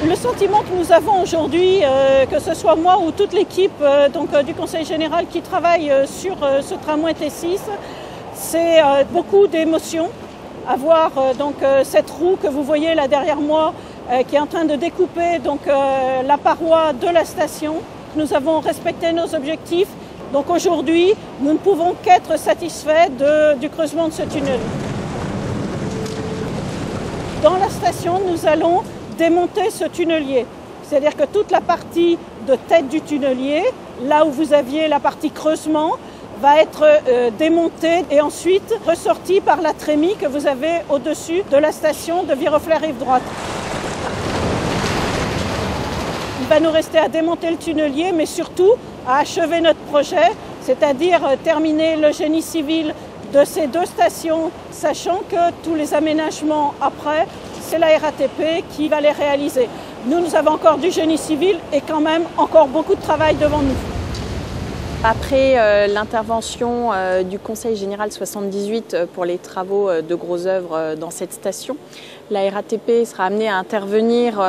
Le sentiment que nous avons aujourd'hui, que ce soit moi ou toute l'équipe du Conseil général qui travaille sur ce tramway T6, c'est beaucoup d'émotions à voir cette roue que vous voyez là derrière moi qui est en train de découper la paroi de la station. Nous avons respecté nos objectifs. Donc aujourd'hui, nous ne pouvons qu'être satisfaits du creusement de ce tunnel. Dans la station, nous allons démonter ce tunnelier. C'est-à-dire que toute la partie de tête du tunnelier, là où vous aviez la partie creusement, va être démontée et ensuite ressortie par la trémie que vous avez au-dessus de la station de Viroflay-Rive Droite. Il va nous rester à démonter le tunnelier, mais surtout à achever notre projet, c'est-à-dire terminer le génie civil de ces deux stations, sachant que tous les aménagements après, c'est la RATP qui va les réaliser. Nous avons encore du génie civil et quand même encore beaucoup de travail devant nous. Après l'intervention du Conseil général 78 pour les travaux de gros œuvres dans cette station, la RATP sera amenée à intervenir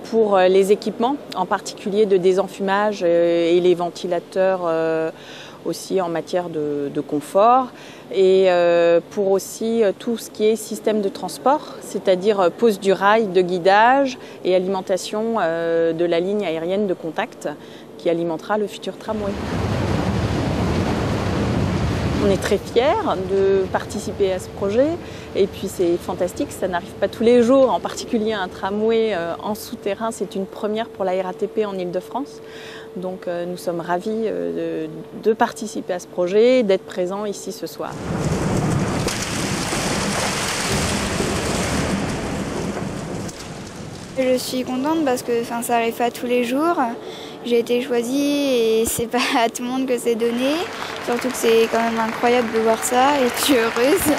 pour les équipements, en particulier de désenfumage et les ventilateurs aussi en matière de confort, et pour aussi tout ce qui est système de transport, c'est-à-dire pose du rail de guidage et alimentation de la ligne aérienne de contact qui alimentera le futur tramway. On est très fiers de participer à ce projet et puis c'est fantastique, ça n'arrive pas tous les jours, en particulier un tramway en souterrain, c'est une première pour la RATP en Île-de-France. Donc nous sommes ravis de participer à ce projet, d'être présents ici ce soir. Je suis contente parce que ça n'arrive pas tous les jours. J'ai été choisie et c'est pas à tout le monde que c'est donné. Surtout que c'est quand même incroyable de voir ça et je suis heureuse.